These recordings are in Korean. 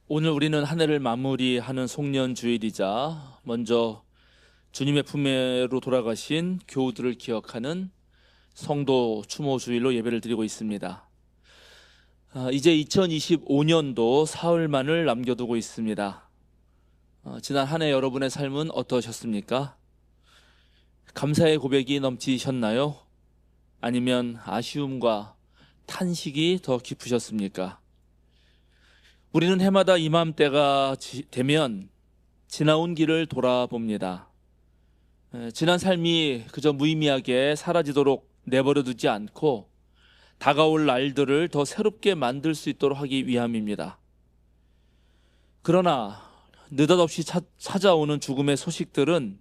오늘 우리는 한 해를 마무리하는 송년주일이자 먼저 주님의 품에로 돌아가신 교우들을 기억하는 성도 추모주일로 예배를 드리고 있습니다. 이제 2025년도 사흘만을 남겨두고 있습니다. 지난 한 해 여러분의 삶은 어떠셨습니까? 감사의 고백이 넘치셨나요? 아니면 아쉬움과 탄식이 더 깊으셨습니까? 우리는 해마다 이맘때가 되면 지나온 길을 돌아봅니다. 지난 삶이 그저 무의미하게 사라지도록 내버려 두지 않고 다가올 날들을 더 새롭게 만들 수 있도록 하기 위함입니다. 그러나 느닷없이 찾아오는 죽음의 소식들은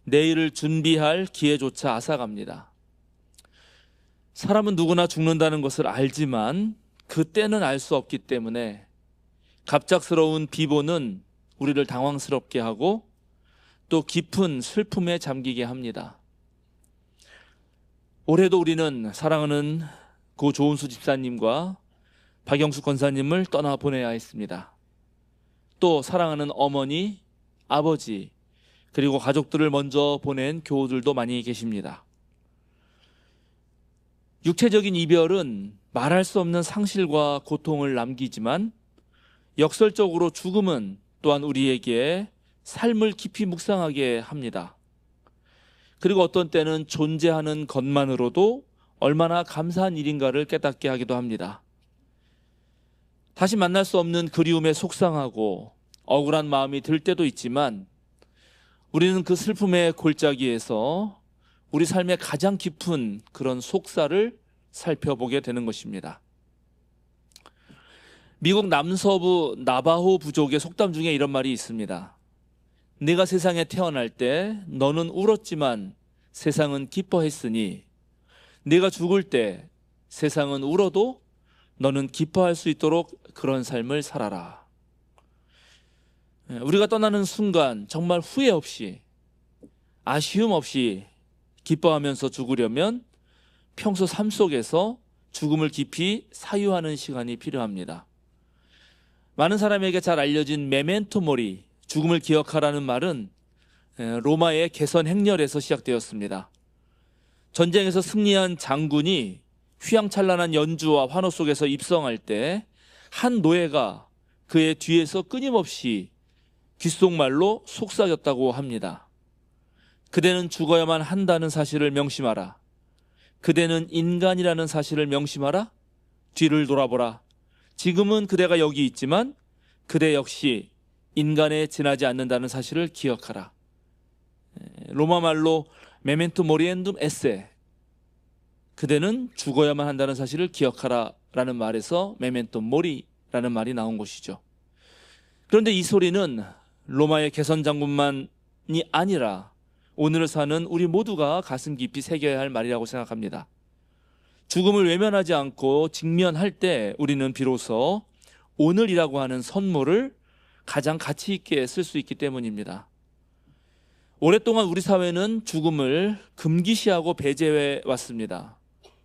내일을 준비할 기회조차 앗아갑니다. 사람은 누구나 죽는다는 것을 알지만 그때는 알 수 없기 때문에 갑작스러운 비보는 우리를 당황스럽게 하고 또 깊은 슬픔에 잠기게 합니다. 올해도 우리는 사랑하는 고 조은수 집사님과 박영수 권사님을 떠나보내야 했습니다. 또 사랑하는 어머니, 아버지, 그리고 가족들을 먼저 보낸 교우들도 많이 계십니다. 육체적인 이별은 말할 수 없는 상실과 고통을 남기지만 역설적으로 죽음은 또한 우리에게 삶을 깊이 묵상하게 합니다. 그리고 어떤 때는 존재하는 것만으로도 얼마나 감사한 일인가를 깨닫게 하기도 합니다. 다시 만날 수 없는 그리움에 속상하고 억울한 마음이 들 때도 있지만 우리는 그 슬픔의 골짜기에서 우리 삶의 가장 깊은 그런 속사를 살펴보게 되는 것입니다. 미국 남서부 나바호 부족의 속담 중에 이런 말이 있습니다. 네가 세상에 태어날 때 너는 울었지만 세상은 기뻐했으니 네가 죽을 때 세상은 울어도 너는 기뻐할 수 있도록 그런 삶을 살아라. 우리가 떠나는 순간 정말 후회 없이 아쉬움 없이 기뻐하면서 죽으려면 평소 삶 속에서 죽음을 깊이 사유하는 시간이 필요합니다. 많은 사람에게 잘 알려진 메멘토 모리, 죽음을 기억하라는 말은 로마의 개선 행렬에서 시작되었습니다. 전쟁에서 승리한 장군이 휘황찬란한 연주와 환호 속에서 입성할 때 한 노예가 그의 뒤에서 끊임없이 귓속말로 속삭였다고 합니다. 그대는 죽어야만 한다는 사실을 명심하라. 그대는 인간이라는 사실을 명심하라. 뒤를 돌아보라. 지금은 그대가 여기 있지만 그대 역시 인간에 지나지 않는다는 사실을 기억하라. 로마 말로 메멘토 모리엔둠 에세, 그대는 죽어야만 한다는 사실을 기억하라 라는 말에서 메멘토 모리라는 말이 나온 것이죠. 그런데 이 소리는 로마의 개선 장군만이 아니라 오늘을 사는 우리 모두가 가슴 깊이 새겨야 할 말이라고 생각합니다. 죽음을 외면하지 않고 직면할 때 우리는 비로소 오늘이라고 하는 선물을 가장 가치 있게 쓸 수 있기 때문입니다. 오랫동안 우리 사회는 죽음을 금기시하고 배제해 왔습니다.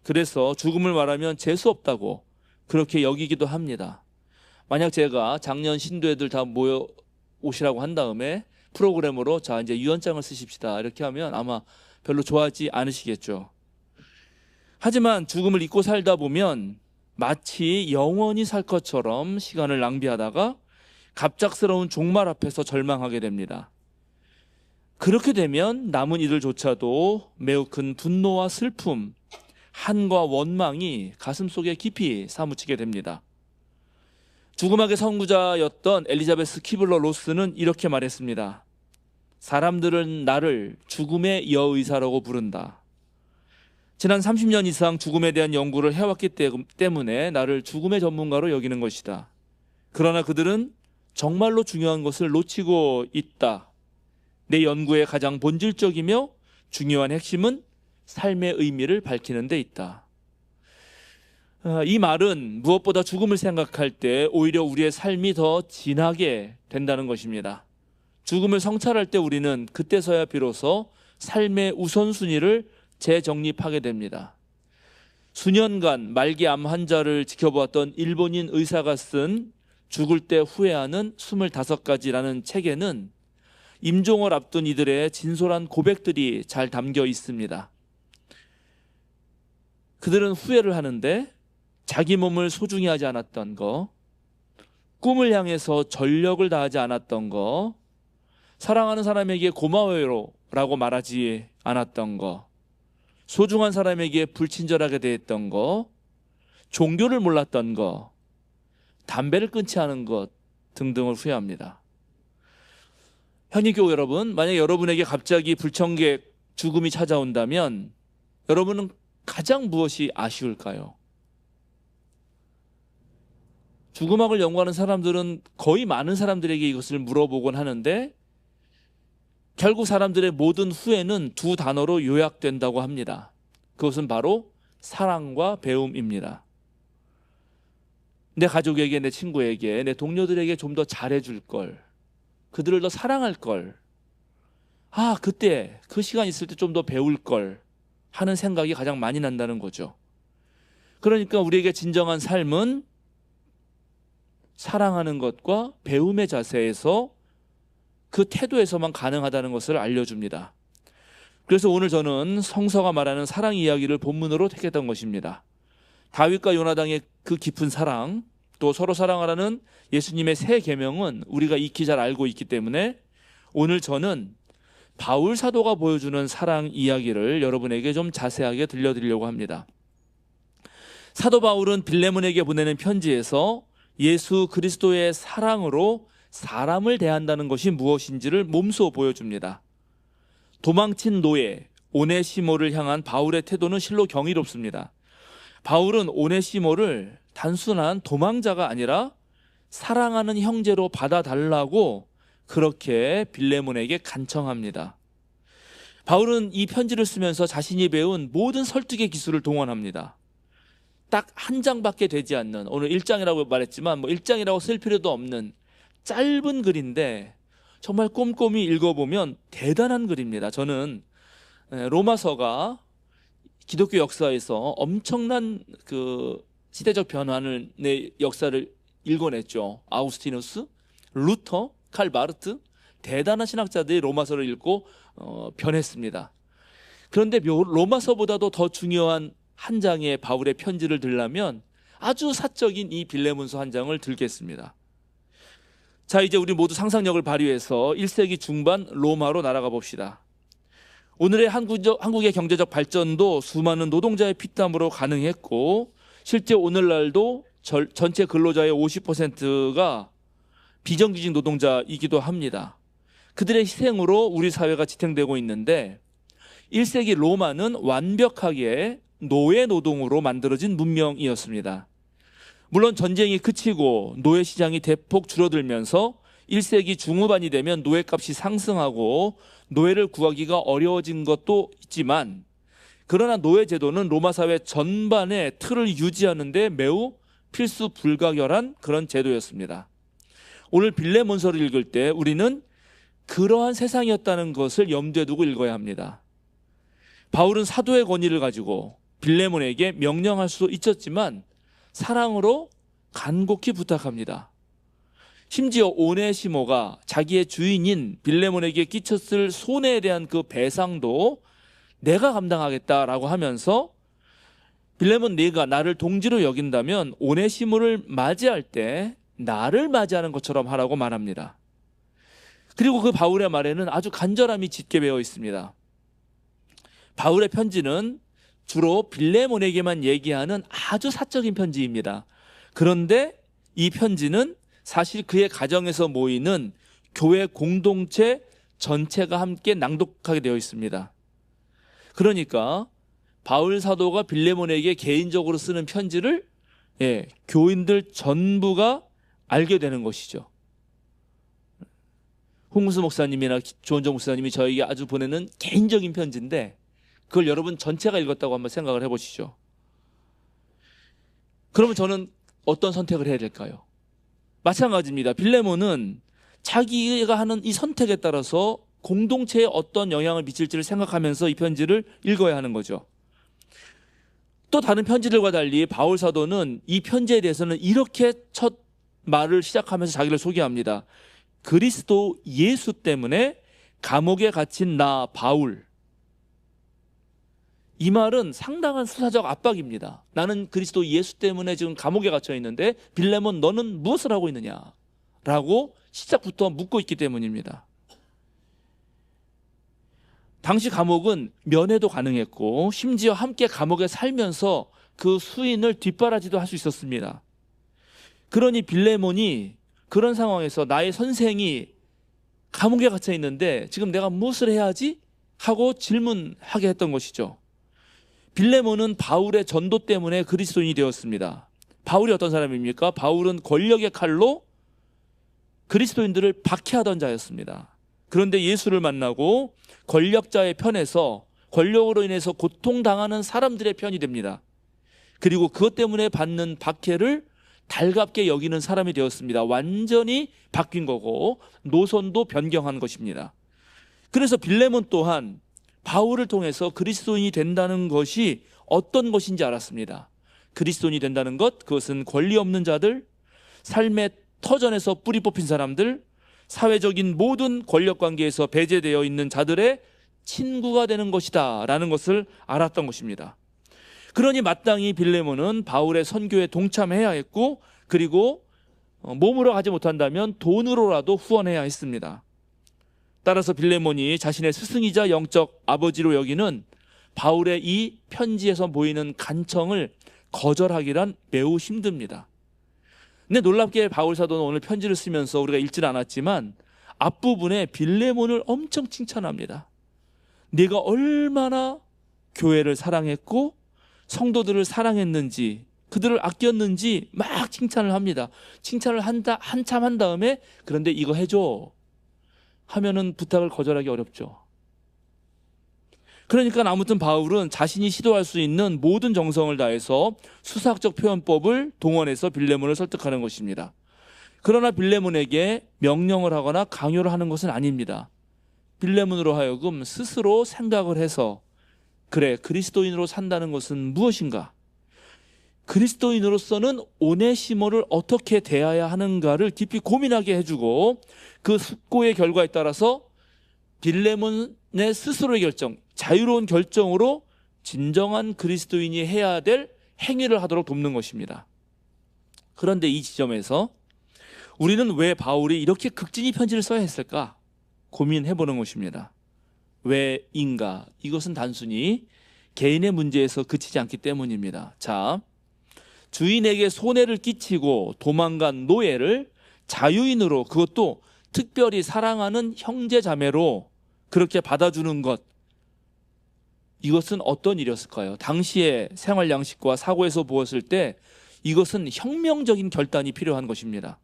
그래서 죽음을 말하면 재수 없다고 그렇게 여기기도 합니다. 만약 제가 작년 신도애들 다 모여 오시라고 한 다음에 프로그램으로 자 이제 유언장을 쓰십시다 이렇게 하면 아마 별로 좋아하지 않으시겠죠. 하지만 죽음을 잊고 살다 보면 마치 영원히 살 것처럼 시간을 낭비하다가 갑작스러운 종말 앞에서 절망하게 됩니다. 그렇게 되면 남은 이들조차도 매우 큰 분노와 슬픔, 한과 원망이 가슴속에 깊이 사무치게 됩니다. 죽음학의 선구자였던 엘리자베스 키블러 로스는 이렇게 말했습니다. 사람들은 나를 죽음의 여의사라고 부른다. 지난 30년 이상 죽음에 대한 연구를 해왔기 때문에 나를 죽음의 전문가로 여기는 것이다. 그러나 그들은 정말로 중요한 것을 놓치고 있다. 내 연구의 가장 본질적이며 중요한 핵심은 삶의 의미를 밝히는 데 있다. 이 말은 무엇보다 죽음을 생각할 때 오히려 우리의 삶이 더 진하게 된다는 것입니다. 죽음을 성찰할 때 우리는 그때서야 비로소 삶의 우선순위를 재정립하게 됩니다. 수년간 말기 암 환자를 지켜보았던 일본인 의사가 쓴 죽을 때 후회하는 25가지라는 책에는 임종을 앞둔 이들의 진솔한 고백들이 잘 담겨 있습니다. 그들은 후회를 하는데 자기 몸을 소중히 하지 않았던 거, 꿈을 향해서 전력을 다하지 않았던 거, 사랑하는 사람에게 고마워요 라고 말하지 않았던 거, 소중한 사람에게 불친절하게 대했던 거, 종교를 몰랐던 거, 담배를 끊지 않은 것 등등을 후회합니다. 현이교우 여러분, 만약 여러분에게 갑자기 불청객 죽음이 찾아온다면 여러분은 가장 무엇이 아쉬울까요? 죽음학을 연구하는 사람들은 거의 많은 사람들에게 이것을 물어보곤 하는데 결국 사람들의 모든 후회는 두 단어로 요약된다고 합니다. 그것은 바로 사랑과 배움입니다. 내 가족에게, 내 친구에게, 내 동료들에게 좀 더 잘해줄 걸, 그들을 더 사랑할 걸, 그때 그 시간 있을 때 좀 더 배울 걸 하는 생각이 가장 많이 난다는 거죠. 그러니까 우리에게 진정한 삶은 사랑하는 것과 배움의 자세에서, 그 태도에서만 가능하다는 것을 알려줍니다. 그래서 오늘 저는 성서가 말하는 사랑 이야기를 본문으로 택했던 것입니다. 다윗과 요나단의 그 깊은 사랑, 또 서로 사랑하라는 예수님의 새 계명은 우리가 익히 잘 알고 있기 때문에 오늘 저는 바울 사도가 보여주는 사랑 이야기를 여러분에게 좀 자세하게 들려드리려고 합니다. 사도 바울은 빌레몬에게 보내는 편지에서 예수 그리스도의 사랑으로 사람을 대한다는 것이 무엇인지를 몸소 보여줍니다. 도망친 노예 오네시모를 향한 바울의 태도는 실로 경이롭습니다. 바울은 오네시모를 단순한 도망자가 아니라 사랑하는 형제로 받아달라고 그렇게 빌레몬에게 간청합니다. 바울은 이 편지를 쓰면서 자신이 배운 모든 설득의 기술을 동원합니다. 딱 한 장밖에 되지 않는, 오늘 1장이라고 말했지만 1장이라고 쓸 필요도 없는 짧은 글인데 정말 꼼꼼히 읽어보면 대단한 글입니다. 저는 로마서가 기독교 역사에서 엄청난 그 시대적 변화의 역사를 읽어냈죠. 아우구스티누스, 루터, 칼 마르트, 대단한 신학자들이 로마서를 읽고 변했습니다. 그런데 로마서보다도 더 중요한 한 장의 바울의 편지를 들려면 아주 사적인 이 빌레몬서 한 장을 들겠습니다. 자, 이제 우리 모두 상상력을 발휘해서 1세기 중반 로마로 날아가 봅시다. 오늘의 한국의 경제적 발전도 수많은 노동자의 피땀으로 가능했고, 실제 오늘날도 전체 근로자의 50%가 비정규직 노동자이기도 합니다. 그들의 희생으로 우리 사회가 지탱되고 있는데 1세기 로마는 완벽하게 노예 노동으로 만들어진 문명이었습니다. 물론 전쟁이 그치고 노예 시장이 대폭 줄어들면서 1세기 중후반이 되면 노예값이 상승하고 노예를 구하기가 어려워진 것도 있지만, 그러나 노예 제도는 로마 사회 전반의 틀을 유지하는 데 매우 필수 불가결한 그런 제도였습니다. 오늘 빌레몬서를 읽을 때 우리는 그러한 세상이었다는 것을 염두에 두고 읽어야 합니다. 바울은 사도의 권위를 가지고 빌레몬에게 명령할 수도 있었지만 사랑으로 간곡히 부탁합니다. 심지어 오네시모가 자기의 주인인 빌레몬에게 끼쳤을 손해에 대한 그 배상도 내가 감당하겠다라고 하면서, 빌레몬, 네가 나를 동지로 여긴다면 오네시모를 맞이할 때 나를 맞이하는 것처럼 하라고 말합니다. 그리고 그 바울의 말에는 아주 간절함이 짙게 배어 있습니다. 바울의 편지는 주로 빌레몬에게만 얘기하는 아주 사적인 편지입니다. 그런데 이 편지는 사실 그의 가정에서 모이는 교회 공동체 전체가 함께 낭독하게 되어 있습니다. 그러니까 바울 사도가 빌레몬에게 개인적으로 쓰는 편지를 교인들 전부가 알게 되는 것이죠. 홍문수 목사님이나 조원정 목사님이 저에게 아주 보내는 개인적인 편지인데 그걸 여러분 전체가 읽었다고 한번 생각을 해보시죠. 그러면 저는 어떤 선택을 해야 될까요? 마찬가지입니다. 빌레몬은 자기가 하는 이 선택에 따라서 공동체에 어떤 영향을 미칠지를 생각하면서 이 편지를 읽어야 하는 거죠. 또 다른 편지들과 달리 바울 사도는 이 편지에 대해서는 이렇게 첫 말을 시작하면서 자기를 소개합니다. 그리스도 예수 때문에 감옥에 갇힌 나 바울. 이 말은 상당한 수사적 압박입니다. 나는 그리스도 예수 때문에 지금 감옥에 갇혀 있는데 빌레몬 너는 무엇을 하고 있느냐? 라고 시작부터 묻고 있기 때문입니다. 당시 감옥은 면회도 가능했고 심지어 함께 감옥에 살면서 그 수인을 뒷바라지도 할 수 있었습니다. 그러니 빌레몬이 그런 상황에서 나의 선생이 감옥에 갇혀 있는데 지금 내가 무엇을 해야 하지? 하고 질문하게 했던 것이죠. 빌레몬은 바울의 전도 때문에 그리스도인이 되었습니다. 바울이 어떤 사람입니까? 바울은 권력의 칼로 그리스도인들을 박해하던 자였습니다. 그런데 예수를 만나고 권력자의 편에서 권력으로 인해서 고통당하는 사람들의 편이 됩니다. 그리고 그것 때문에 받는 박해를 달갑게 여기는 사람이 되었습니다. 완전히 바뀐 거고 노선도 변경한 것입니다. 그래서 빌레몬 또한 바울을 통해서 그리스도인이 된다는 것이 어떤 것인지 알았습니다. 그리스도인이 된다는 것, 그것은 권리 없는 자들, 삶의 터전에서 뿌리 뽑힌 사람들, 사회적인 모든 권력관계에서 배제되어 있는 자들의 친구가 되는 것이다 라는 것을 알았던 것입니다. 그러니 마땅히 빌레몬은 바울의 선교에 동참해야 했고, 그리고 몸으로 가지 못한다면 돈으로라도 후원해야 했습니다. 따라서 빌레몬이 자신의 스승이자 영적 아버지로 여기는 바울의 이 편지에서 보이는 간청을 거절하기란 매우 힘듭니다. 근데 놀랍게 바울 사도는 오늘 편지를 쓰면서 우리가 읽지는 않았지만 앞부분에 빌레몬을 엄청 칭찬합니다. 네가 얼마나 교회를 사랑했고 성도들을 사랑했는지, 그들을 아꼈는지 막 칭찬을 합니다. 칭찬을 한참 한 다음에 그런데 이거 해줘 하면은 부탁을 거절하기 어렵죠. 그러니까 아무튼 바울은 자신이 시도할 수 있는 모든 정성을 다해서 수사학적 표현법을 동원해서 빌레몬을 설득하는 것입니다. 그러나 빌레몬에게 명령을 하거나 강요를 하는 것은 아닙니다. 빌레몬으로 하여금 스스로 생각을 해서 그래, 그리스도인으로 산다는 것은 무엇인가? 그리스도인으로서는 오네시모를 어떻게 대해야 하는가를 깊이 고민하게 해주고 그 숙고의 결과에 따라서 빌레몬의 스스로의 결정, 자유로운 결정으로 진정한 그리스도인이 해야 될 행위를 하도록 돕는 것입니다. 그런데 이 지점에서 우리는 왜 바울이 이렇게 극진히 편지를 써야 했을까? 고민해보는 것입니다. 왜인가? 이것은 단순히 개인의 문제에서 그치지 않기 때문입니다. 자, 주인에게 손해를 끼치고 도망간 노예를 자유인으로, 그것도 특별히 사랑하는 형제 자매로 그렇게 받아주는 것, 이것은 어떤 일이었을까요? 당시의 생활 양식과 사고에서 보았을 때 이것은 혁명적인 결단이 필요한 것입니다.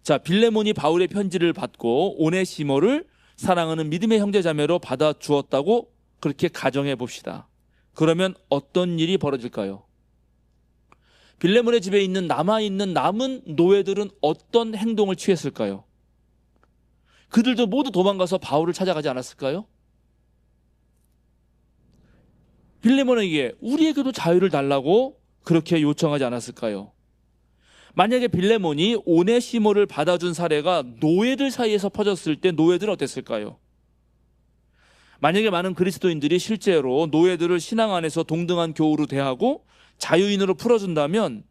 자, 빌레몬이 바울의 편지를 받고 오네시모를 사랑하는 믿음의 형제 자매로 받아주었다고 그렇게 가정해 봅시다. 그러면 어떤 일이 벌어질까요? 빌레몬의 집에 있는 남은 노예들은 어떤 행동을 취했을까요? 그들도 모두 도망가서 바울을 찾아가지 않았을까요? 빌레몬에게 우리에게도 자유를 달라고 그렇게 요청하지 않았을까요? 만약에 빌레몬이 오네시모를 받아준 사례가 노예들 사이에서 퍼졌을 때 노예들은 어땠을까요? 만약에 많은 그리스도인들이 실제로 노예들을 신앙 안에서 동등한 교우로 대하고 자유인으로 풀어준다면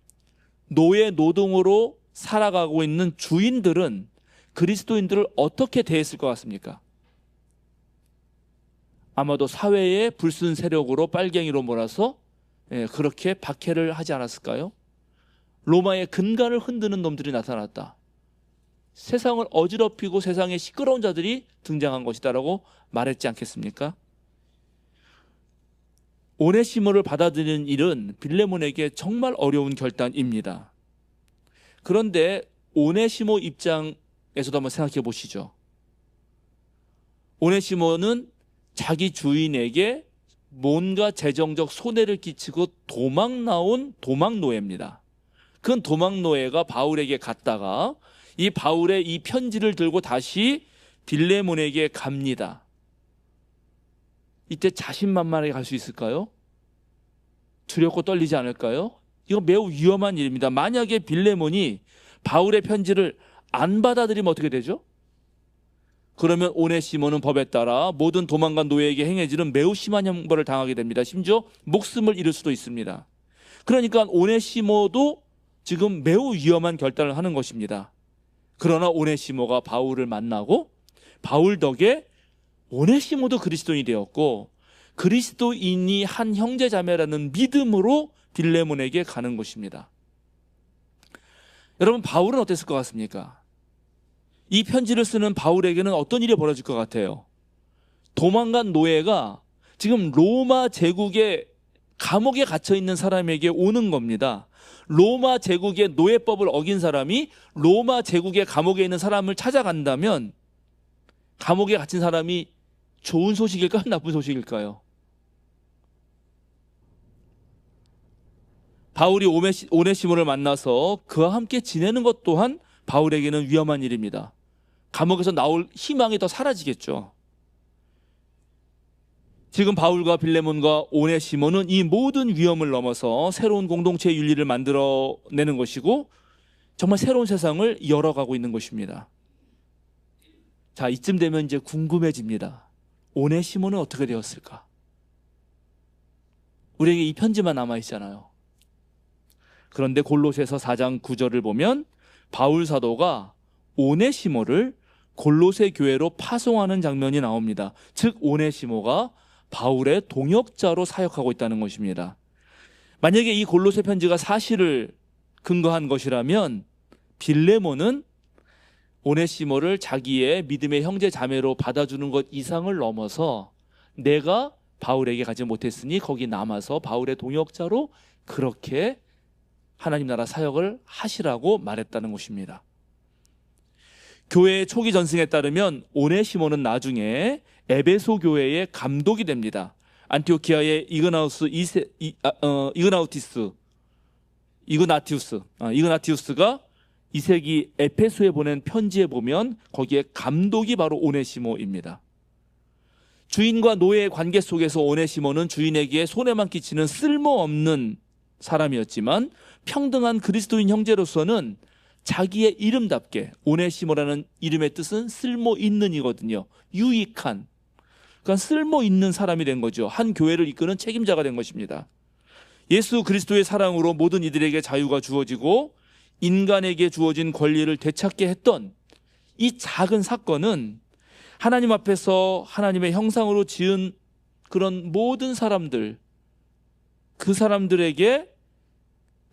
노예 노동으로 살아가고 있는 주인들은 그리스도인들을 어떻게 대했을 것 같습니까? 아마도 사회의 불순 세력으로 빨갱이로 몰아서 그렇게 박해를 하지 않았을까요? 로마의 근간을 흔드는 놈들이 나타났다. 세상을 어지럽히고 세상에 시끄러운 자들이 등장한 것이다라고 말했지 않겠습니까? 오네시모를 받아들이는 일은 빌레몬에게 정말 어려운 결단입니다. 그런데 오네시모 입장에서도 한번 생각해 보시죠. 오네시모는 자기 주인에게 뭔가 재정적 손해를 끼치고 도망 나온 도망노예입니다. 그건 도망노예가 바울에게 갔다가 이 바울의 이 편지를 들고 다시 빌레몬에게 갑니다. 이때 자신만만하게 갈 수 있을까요? 두렵고 떨리지 않을까요? 이거 매우 위험한 일입니다. 만약에 빌레몬이 바울의 편지를 안 받아들이면 어떻게 되죠? 그러면 오네시모는 법에 따라 모든 도망간 노예에게 행해지는 매우 심한 형벌을 당하게 됩니다. 심지어 목숨을 잃을 수도 있습니다. 그러니까 오네시모도 지금 매우 위험한 결단을 하는 것입니다. 그러나 오네시모가 바울을 만나고 바울 덕에 오네시모도 그리스도인이 되었고 그리스도인이 한 형제자매라는 믿음으로 빌레몬에게 가는 것입니다. 여러분, 바울은 어땠을 것 같습니까? 이 편지를 쓰는 바울에게는 어떤 일이 벌어질 것 같아요? 도망간 노예가 지금 로마 제국의 감옥에 갇혀 있는 사람에게 오는 겁니다. 로마 제국의 노예법을 어긴 사람이 로마 제국의 감옥에 있는 사람을 찾아간다면 감옥에 갇힌 사람이 좋은 소식일까요? 나쁜 소식일까요? 바울이 오네시모를 만나서 그와 함께 지내는 것 또한 바울에게는 위험한 일입니다. 감옥에서 나올 희망이 더 사라지겠죠. 지금 바울과 빌레몬과 오네시모는 이 모든 위험을 넘어서 새로운 공동체의 윤리를 만들어내는 것이고 정말 새로운 세상을 열어가고 있는 것입니다. 자, 이쯤 되면 이제 궁금해집니다. 오네시모는 어떻게 되었을까? 우리에게 이 편지만 남아있잖아요. 그런데 골로새서 4장 9절을 보면 바울 사도가 오네시모를 골로새 교회로 파송하는 장면이 나옵니다. 즉 오네시모가 바울의 동역자로 사역하고 있다는 것입니다. 만약에 이 골로새 편지가 사실을 근거한 것이라면 빌레몬은 오네시모를 자기의 믿음의 형제 자매로 받아주는 것 이상을 넘어서 내가 바울에게 가지 못했으니 거기 남아서 바울의 동역자로 그렇게 하나님 나라 사역을 하시라고 말했다는 것입니다. 교회의 초기 전승에 따르면 오네시모는 나중에 에베소 교회의 감독이 됩니다. 안티오키아의 이그나티우스가 2세기 에페소에 보낸 편지에 보면 거기에 감독이 바로 오네시모입니다. 주인과 노예의 관계 속에서 오네시모는 주인에게 손해만 끼치는 쓸모없는 사람이었지만 평등한 그리스도인 형제로서는 자기의 이름답게 오네시모라는 이름의 뜻은 쓸모 있는 이거든요. 유익한, 그러니까 쓸모 있는 사람이 된 거죠. 한 교회를 이끄는 책임자가 된 것입니다. 예수 그리스도의 사랑으로 모든 이들에게 자유가 주어지고 인간에게 주어진 권리를 되찾게 했던 이 작은 사건은 하나님 앞에서 하나님의 형상으로 지은 그런 모든 사람들, 그 사람들에게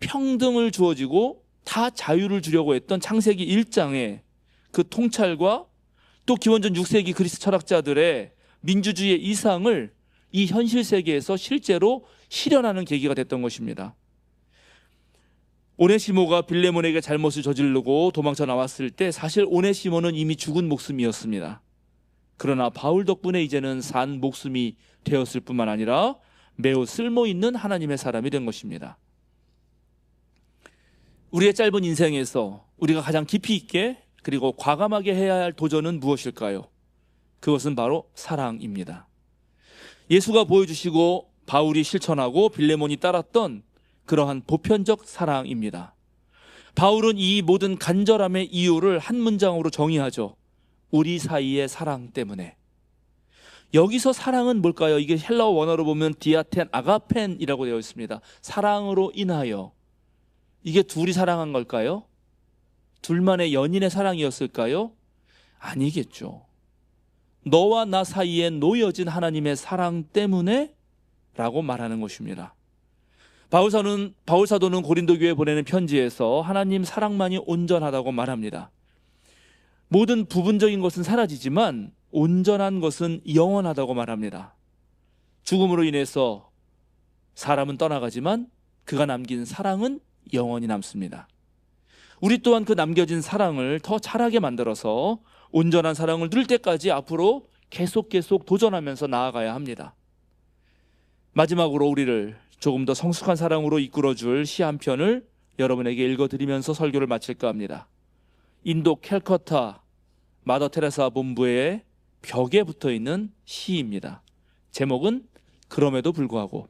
평등을 주어지고 다 자유를 주려고 했던 창세기 1장의 그 통찰과 또 기원전 6세기 그리스 철학자들의 민주주의의 이상을 이 현실 세계에서 실제로 실현하는 계기가 됐던 것입니다. 오네시모가 빌레몬에게 잘못을 저지르고 도망쳐 나왔을 때 사실 오네시모는 이미 죽은 목숨이었습니다. 그러나 바울 덕분에 이제는 산 목숨이 되었을 뿐만 아니라 매우 쓸모있는 하나님의 사람이 된 것입니다. 우리의 짧은 인생에서 우리가 가장 깊이 있게 그리고 과감하게 해야 할 도전은 무엇일까요? 그것은 바로 사랑입니다. 예수가 보여주시고 바울이 실천하고 빌레몬이 따랐던 그러한 보편적 사랑입니다. 바울은 이 모든 간절함의 이유를 한 문장으로 정의하죠. 우리 사이의 사랑 때문에. 여기서 사랑은 뭘까요? 이게 헬라어 원어로 보면 디아텐 아가펜이라고 되어 있습니다. 사랑으로 인하여. 이게 둘이 사랑한 걸까요? 둘만의 연인의 사랑이었을까요? 아니겠죠. 너와 나 사이에 놓여진 하나님의 사랑 때문에 라고 말하는 것입니다. 바울 사도는 고린도 교회에 보내는 편지에서 하나님 사랑만이 온전하다고 말합니다. 모든 부분적인 것은 사라지지만 온전한 것은 영원하다고 말합니다. 죽음으로 인해서 사람은 떠나가지만 그가 남긴 사랑은 영원히 남습니다. 우리 또한 그 남겨진 사랑을 더 잘하게 만들어서 온전한 사랑을 누릴 때까지 앞으로 계속 도전하면서 나아가야 합니다. 마지막으로 우리를 조금 더 성숙한 사랑으로 이끌어줄 시 한 편을 여러분에게 읽어드리면서 설교를 마칠까 합니다. 인도 캘커타 마더 테레사 본부의 벽에 붙어있는 시입니다. 제목은 그럼에도 불구하고.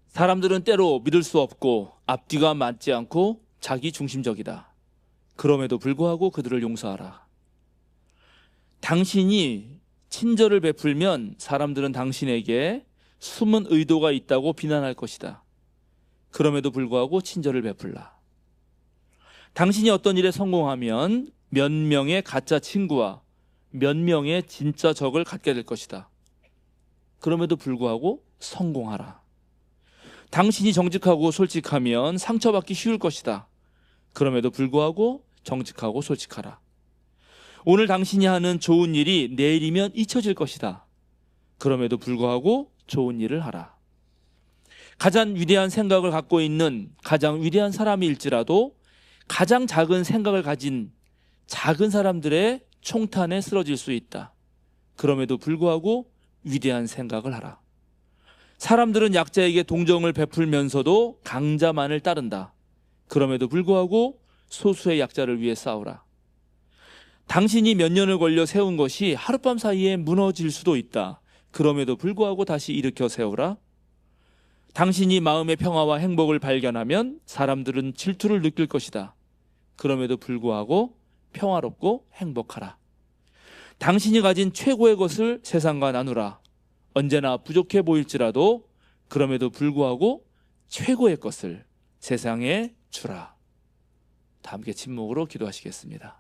사람들은 때로 믿을 수 없고 앞뒤가 맞지 않고 자기 중심적이다. 그럼에도 불구하고 그들을 용서하라. 당신이 친절을 베풀면 사람들은 당신에게 숨은 의도가 있다고 비난할 것이다. 그럼에도 불구하고 친절을 베풀라. 당신이 어떤 일에 성공하면 몇 명의 가짜 친구와 몇 명의 진짜 적을 갖게 될 것이다. 그럼에도 불구하고 성공하라. 당신이 정직하고 솔직하면 상처받기 쉬울 것이다. 그럼에도 불구하고 정직하고 솔직하라. 오늘 당신이 하는 좋은 일이 내일이면 잊혀질 것이다. 그럼에도 불구하고 좋은 일을 하라. 가장 위대한 생각을 갖고 있는 가장 위대한 사람일지라도 가장 작은 생각을 가진 작은 사람들의 총탄에 쓰러질 수 있다. 그럼에도 불구하고 위대한 생각을 하라. 사람들은 약자에게 동정을 베풀면서도 강자만을 따른다. 그럼에도 불구하고 소수의 약자를 위해 싸우라. 당신이 몇 년을 걸려 세운 것이 하룻밤 사이에 무너질 수도 있다. 그럼에도 불구하고 다시 일으켜 세우라. 당신이 마음의 평화와 행복을 발견하면 사람들은 질투를 느낄 것이다. 그럼에도 불구하고 평화롭고 행복하라. 당신이 가진 최고의 것을 세상과 나누라. 언제나 부족해 보일지라도 그럼에도 불구하고 최고의 것을 세상에 주라. 다 함께 침묵으로 기도하시겠습니다.